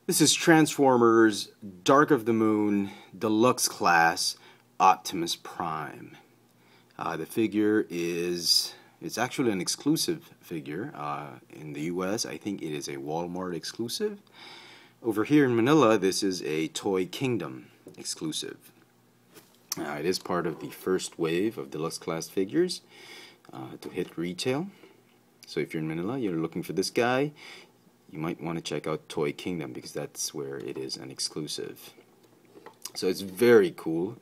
This is Transformers Dark of the Moon Deluxe Class Optimus Prime. The figure it's actually an exclusive figure in the US. I think it is a Wal-Mart exclusive. Over here in Manila, this is a Toy Kingdom exclusive. It is part of the first wave of deluxe class figures to hit retail. So if you're in Manila, you're looking for this guy, you might want to check out Toy Kingdom because that's where it is an exclusive. So it's very cool.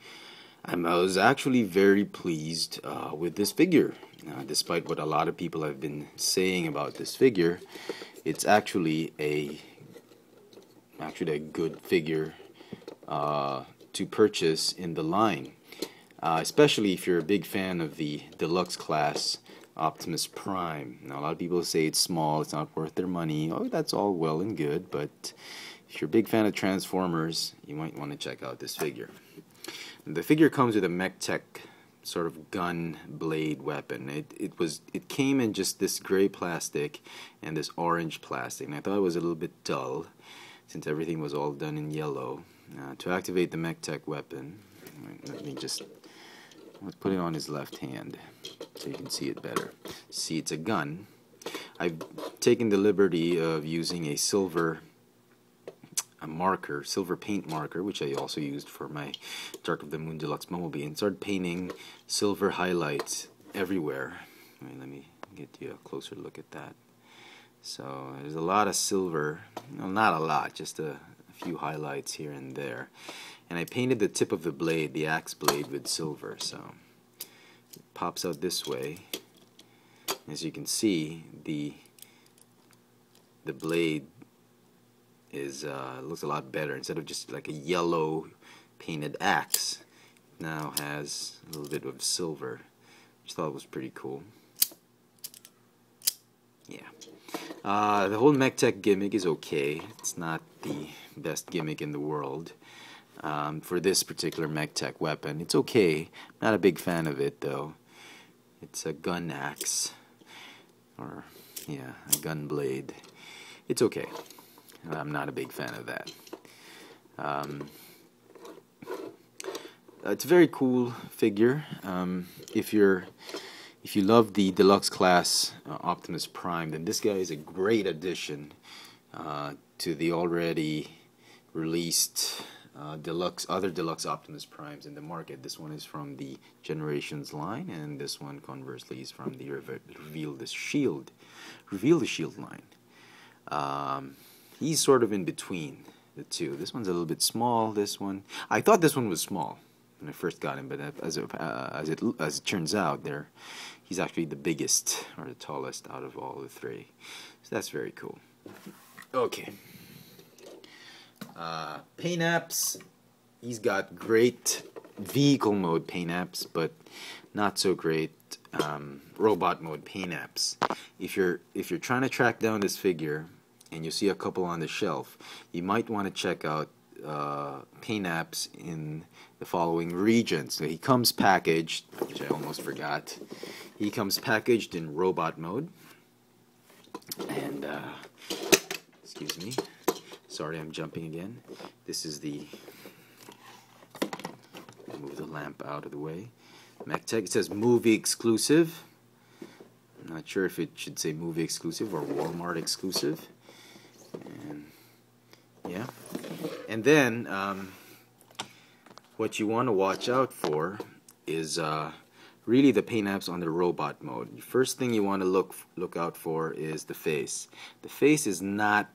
I was actually very pleased with this figure. Despite what a lot of people have been saying about this figure, it's actually a good figure to purchase in the line, especially if you're a big fan of the deluxe class Optimus Prime. Now, a lot of people say it's small, it's not worth their money. Oh, that's all well and good, but if you're a big fan of Transformers, you might want to check out this figure. The figure comes with a mech tech sort of gun blade weapon. It came in just this gray plastic and this orange plastic, and I thought it was a little bit dull since everything was all done in yellow. To activate the mech tech weapon, let me just put it on his left hand so you can see it better. See, it's a gun. I've taken the liberty of using a silver paint marker, which I also used for my Dark of the Moon Deluxe Bumblebee, and started painting silver highlights everywhere. Let me get you a closer look at that. So there's a lot of silver, well, not a lot, just a few highlights here and there. And I painted the tip of the blade, the axe blade, with silver, so it pops out this way. As you can see, the blade is looks a lot better. Instead of just like a yellow painted axe, it now has a little bit of silver, which I thought was pretty cool. Yeah. The whole mech tech gimmick is okay. It's not the best gimmick in the world. For this particular mech tech weapon, it's okay. Not a big fan of it though. It's a gun axe, or yeah, a gun blade. It's okay. I'm not a big fan of that. It's a very cool figure. If you love the deluxe class Optimus Prime, then this guy is a great addition to the already released other deluxe Optimus Primes in the market. This one is from the Generations line, and this one conversely is from the Reveal the Shield line. He's sort of in between the two. This one's a little bit small. This one, I thought this one was small when I first got him, but as it turns out, he's actually the biggest or the tallest out of all the three. So that's very cool. Okay. Paint apps. He's got great vehicle mode paint apps, but not so great robot mode paint apps. If you're trying to track down this figure and you see a couple on the shelf, you might want to check out paint apps in the following regions. So he comes packaged, which I almost forgot. He comes packaged in robot mode, and excuse me, sorry, I'm jumping again. This is move the lamp out of the way. Mech Tech, it says movie exclusive. I'm not sure if it should say movie exclusive or Wal-Mart exclusive. And yeah, and then what you want to watch out for is really the paint apps on the robot mode. The first thing you want to look out for is the face. The face is not,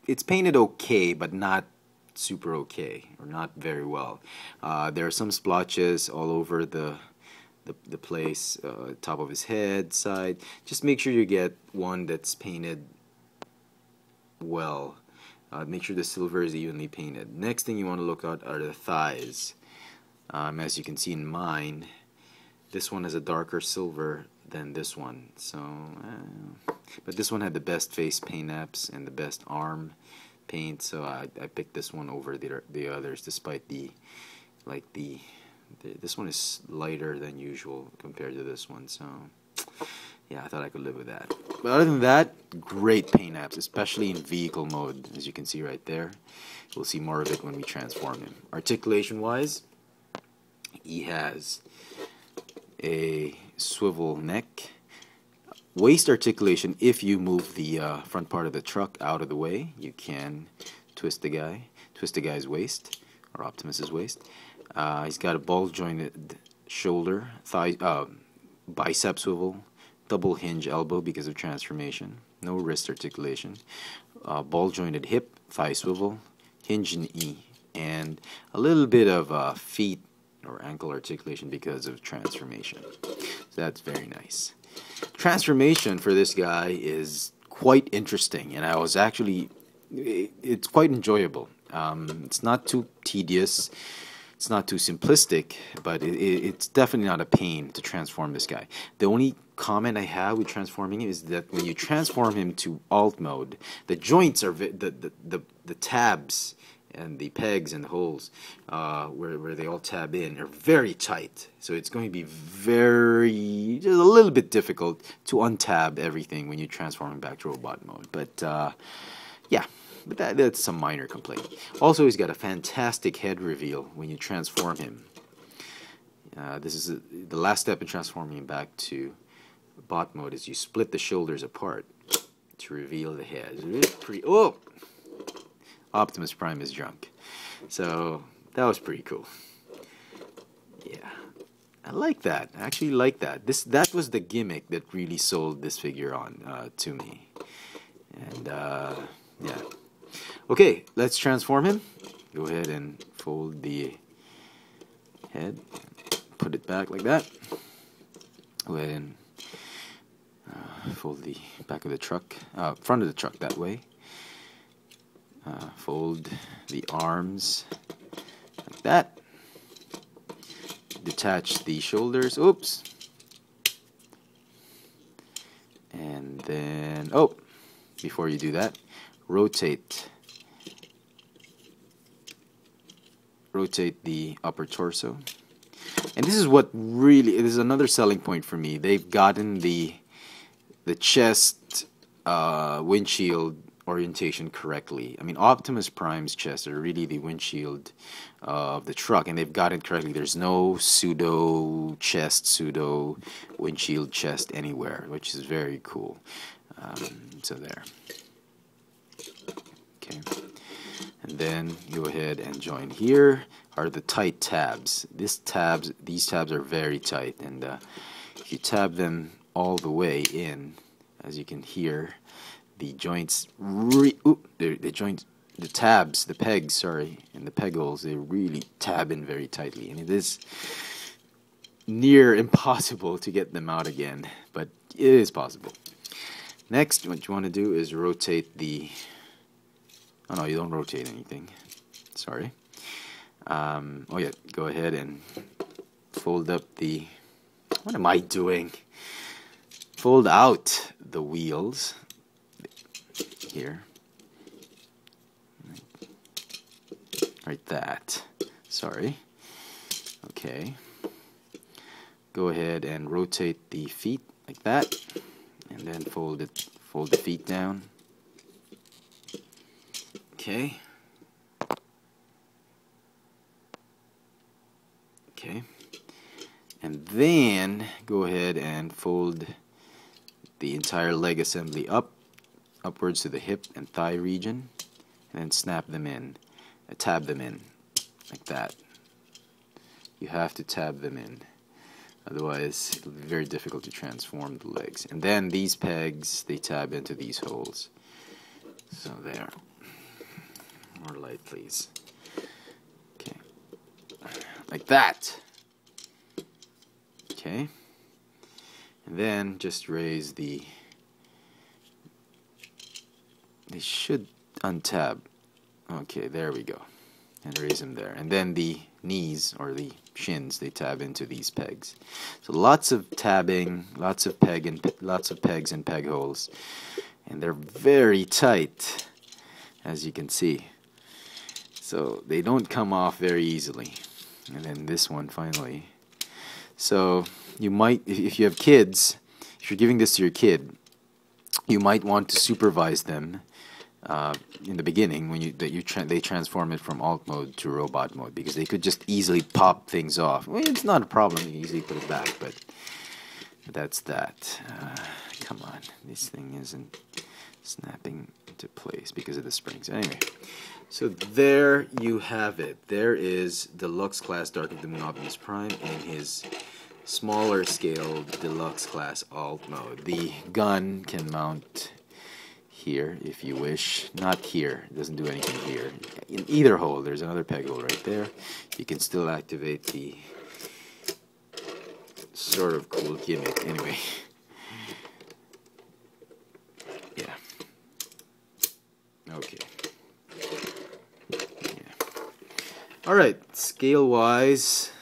it's painted okay, but not super okay, or not very well. There are some splotches all over the place, top of his head, side. Just make sure you get one that's painted well. Make sure the silver is evenly painted. Next thing you want to look at are the thighs. As you can see in mine, this one has a darker silver than this one. So, but this one had the best face paint apps and the best arm paint. So I picked this one over the others, despite this one is lighter than usual compared to this one. So Yeah, I thought I could live with that. But other than that, great paint apps, especially in vehicle mode, as you can see right there. We'll see more of it when we transform him. Articulation-wise, he has a swivel neck. Waist articulation, if you move the front part of the truck out of the way, you can twist the guy's waist, or Optimus's waist. He's got a ball-jointed shoulder, thigh, bicep swivel, double hinge elbow because of transformation, no wrist articulation, ball-jointed hip, thigh swivel, hinge knee, and a little bit of feet or ankle articulation because of transformation. So that's very nice. Transformation for this guy is quite interesting, and it's quite enjoyable. It's not too tedious, it's not too simplistic, but it's definitely not a pain to transform this guy. The only comment I have with transforming him is that when you transform him to alt mode, the joints are the tabs and the pegs and the holes where they all tab in are very tight. So it's going to be just a little bit difficult to untab everything when you transform him back to robot mode. But yeah, but that's a minor complaint. Also, he's got a fantastic head reveal when you transform him. This is the last step in transforming him back to bot mode is you split the shoulders apart to reveal the head. It's pretty. Oh! Optimus Prime is drunk. So that was pretty cool. Yeah, I like that. I actually like that. That was the gimmick that really sold this figure on to me. And yeah. Okay, let's transform him. Go ahead and fold the head. Put it back like that. Go ahead and fold the back of the truck, front of the truck that way. Fold the arms like that. Detach the shoulders. Oops. And then, oh, before you do that, rotate the upper torso. And this is this is another selling point for me. They've gotten the chest windshield orientation correctly. I mean, Optimus Prime's chest are really the windshield of the truck, and they've got it correctly. There's no pseudo chest, pseudo windshield chest anywhere, which is very cool. So there. Okay. And then go ahead and join here are the tight tabs. These tabs are very tight, and if you tab them all the way in, as you can hear, the joints, the tabs, the pegs, sorry, and the peg holes, they really tab in very tightly, and it is near impossible to get them out again, but it is possible. Next, what you want to do is rotate the, oh no, you don't rotate anything, sorry. Oh yeah, go ahead and fold up the, what am I doing? Fold out the wheels here, like that, sorry. Okay, go ahead and rotate the feet like that, and then fold the feet down. Okay. Okay. And then go ahead and fold the entire leg assembly upwards to the hip and thigh region, and then snap them in, tab them in, like that. You have to tab them in, otherwise it'll be very difficult to transform the legs. And then these pegs, they tab into these holes. So there. More light, please. Okay. Like that. Okay. And then just raise the, they should untab. Okay, there we go. And raise them there. And then the knees, or the shins, they tab into these pegs. So lots of tabbing, lots of pegs and peg holes. And they're very tight, as you can see. So they don't come off very easily. And then this one finally. So you might, if you have kids, if if you're giving this to your kid, you might want to supervise them in the beginning when they transform it from alt mode to robot mode, because they could just easily pop things off. Well, it's not a problem, you can easily put it back, but that's that. Come on, this thing isn't snapping into place because of the springs. Anyway, so there you have it. There is deluxe class Dark of the Moon Optimus Prime in his smaller scale deluxe class alt mode. The gun can mount here if you wish. Not here, it doesn't do anything here. In either hole, there's another peg hole right there. You can still activate the sort of cool gimmick. Anyway, yeah. Okay. Yeah. All right. Scale wise,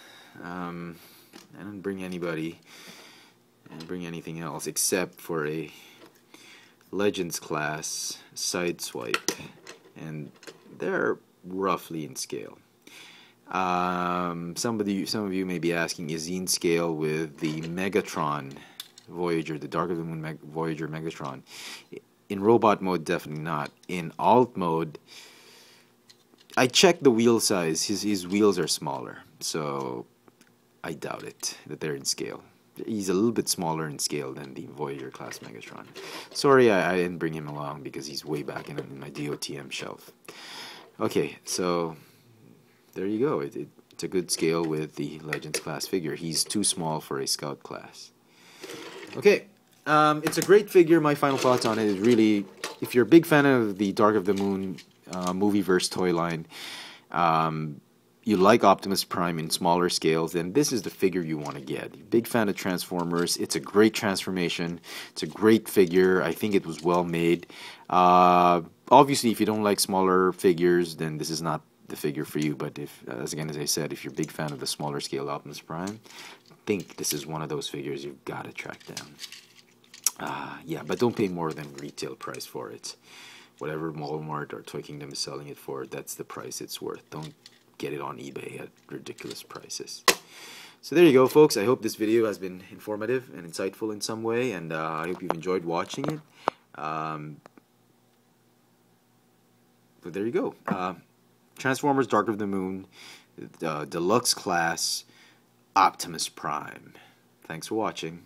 I didn't bring anybody. I didn't bring anything else except for a Legends class sideswipe, and they're roughly in scale. Some of you may be asking, is he in scale with the Megatron Voyager, the Dark of the Moon Voyager Megatron? In robot mode, definitely not. In alt mode, I checked the wheel size. His wheels are smaller, so I doubt it that they're in scale. He's a little bit smaller in scale than the Voyager class Megatron. Sorry, I didn't bring him along because he's way back in my DOTM shelf. Okay, so there you go. It's a good scale with the Legends class figure. He's too small for a Scout class. Okay, it's a great figure. My final thoughts on it is really, if you're a big fan of the Dark of the Moon movieverse toy line, you like Optimus Prime in smaller scales, then this is the figure you want to get. Big fan of Transformers. It's a great transformation. It's a great figure. I think it was well made. Obviously, if you don't like smaller figures, then this is not the figure for you. But if, as I said, if you're a big fan of the smaller scale Optimus Prime, I think this is one of those figures you've got to track down. Yeah, but don't pay more than retail price for it. Whatever Wal-Mart or Toy Kingdom is selling it for, that's the price it's worth. Don't get it on eBay at ridiculous prices. So there you go, folks. I hope this video has been informative and insightful in some way, and I hope you've enjoyed watching it. But there you go. Transformers Dark of the Moon, deluxe class Optimus Prime. Thanks for watching.